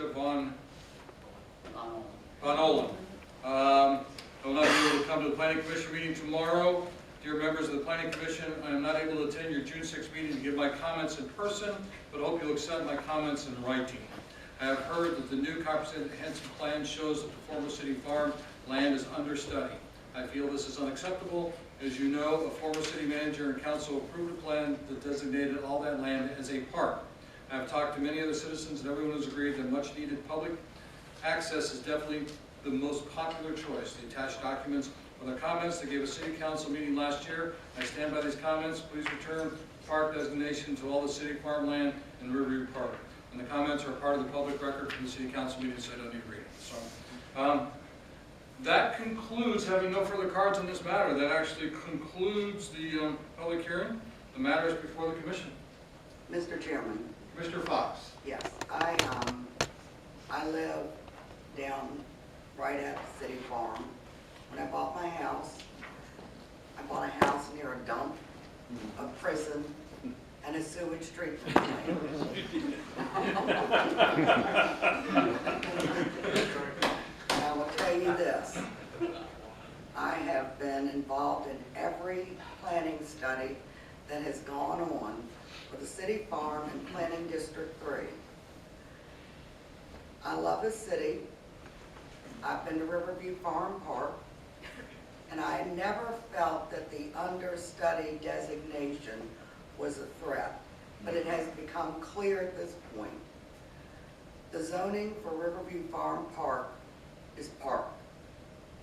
Patricia Von Olin. I will not be able to come to the Planning Commission meeting tomorrow. Dear members of the Planning Commission, I am not able to attend your June 6th meeting to give my comments in person, but hope you'll accept my comments in writing. I have heard that the new comprehensive plan shows that the former city farm land is understudy. I feel this is unacceptable. As you know, a former city manager and council approved a plan that designated all that land as a park. I have talked to many other citizens and everyone has agreed that much needed public access is definitely the most popular choice. The attached documents are the comments that gave a city council meeting last year. I stand by these comments. Please return park designation to all the city farmland in Riverview Park. And the comments are part of the public record from the city council meeting, so I don't need to read it. So, that concludes, having no further cards on this matter, that actually concludes the public hearing. The matter is before the commission. Mr. Chairman. Commissioner Fox. Yes, I live down right at the city farm. When I bought my house, I bought a house near a dump, a prison, and a sewage treatment plant. I will tell you this, I have been involved in every planning study that has gone on for the city farm and planning district 3. I love the city. I've been to Riverview Farm Park, and I never felt that the understudy designation was a threat, but it has become clear at this point. The zoning for Riverview Farm Park is park.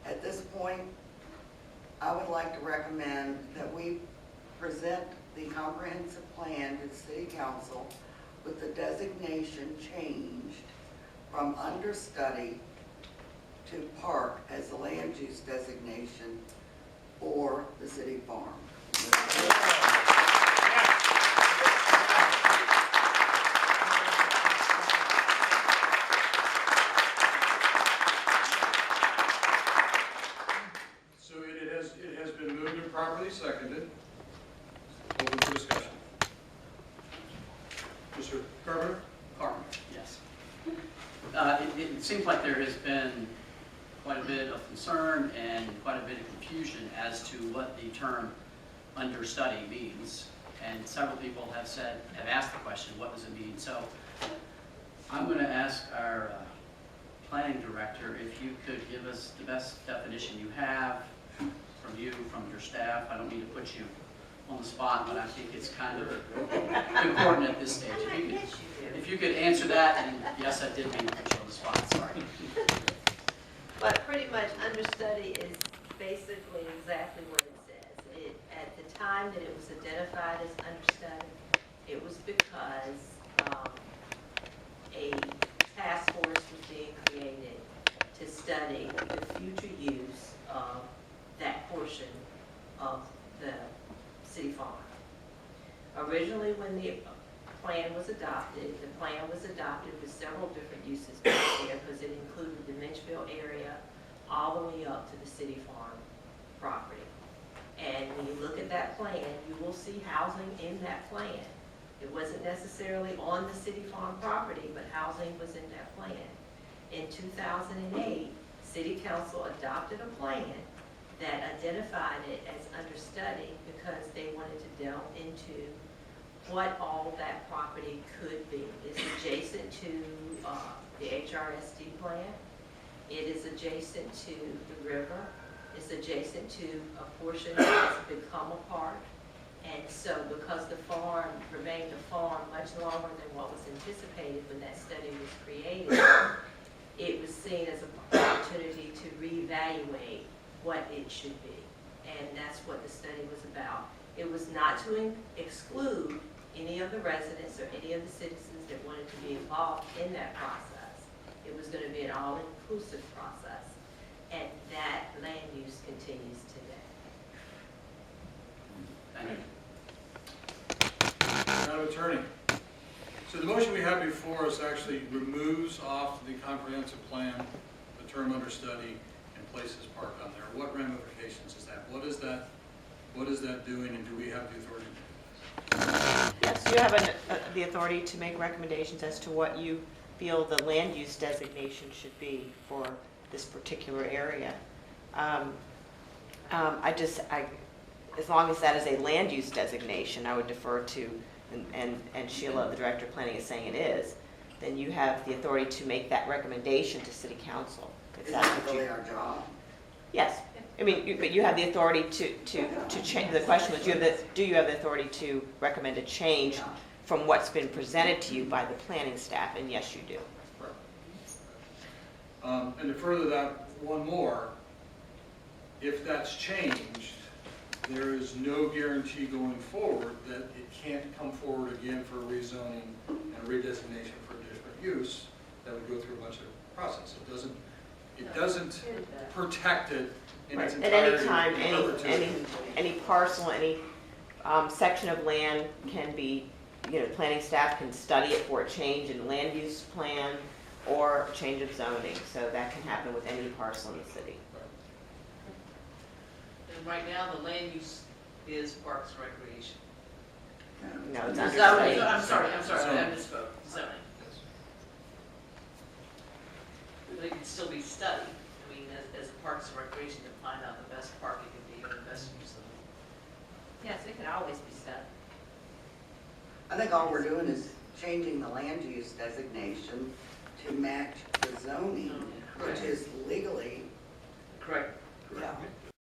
At this point, I would like to recommend that we present the comprehensive plan to the city council with the designation changed from understudy to park as the land use designation for the city farm. So it has been moved and properly seconded. Open for discussion. Mr. Carpenter? Carpenter, yes. It seems like there has been quite a bit of concern and quite a bit of confusion as to what the term understudy means. And several people have asked the question, what does it mean? So I'm going to ask our planning director if you could give us the best definition you have from you, from your staff. I don't mean to put you on the spot, but I think it's kind of important at this stage. If you could answer that, and yes, I did mean to put you on the spot, sorry. But pretty much understudy is basically exactly what it says. At the time that it was identified as understudy, it was because a task force was being created to study the future use of that portion of the city farm. Originally, when the plan was adopted with several different uses back there because it included the Minchville area all the way up to the city farm property. And when you look at that plan, you will see housing in that plan. It wasn't necessarily on the city farm property, but housing was in that plan. In 2008, City Council adopted a plan that identified it as understudy because they wanted to delve into what all that property could be. It's adjacent to the HRSD plant. It is adjacent to the river. It's adjacent to a portion that has become a park. And so because the farm remained a farm much longer than what was anticipated when that study was created, it was seen as an opportunity to reevaluate what it should be. And that's what the study was about. It was not to exclude any of the residents or any of the citizens that wanted to be involved in that process. It was going to be an all-inclusive process. And that land use continues today. Thank you. Madam Attorney, so the motion we have before us actually removes off the comprehensive plan the term understudy and places park on there. What ramifications is that? What is that doing, and do we have the authority to do this? Yes, you have the authority to make recommendations as to what you feel the land use designation should be for this particular area. As long as that is a land use designation, I would defer to, and Sheila, the Director of Planning, is saying it is, then you have the authority to make that recommendation to City Council. If Is that's that what you- really our job? Yes, I mean, but you have the authority to change, the question was, do you have the authority to recommend a change Yeah. from what's been presented to you by the planning staff, and yes, you do. And to further that one more, if that's changed, there is no guarantee going forward that it can't come forward again for rezoning and redesignation for a different use that would go through a bunch of process. It doesn't protect it in its At entirety. any time, in perpetuity. any parcel, any section of land can be, the planning staff can study it for a change in land use plan or a change of zoning, so that can happen with any parcel in the city. And right now, the land use is Parks and Recreation. No, it's Zoning, under I'm sorry, I Zoning. misspoke, zoning. But it can still be studied, I mean, as Parks and Recreation to find out the best park it can be or the best use of it. Yes, it can always be studied. I think all we're doing is changing the land use designation to match the zoning, which is legally, Correct. yeah.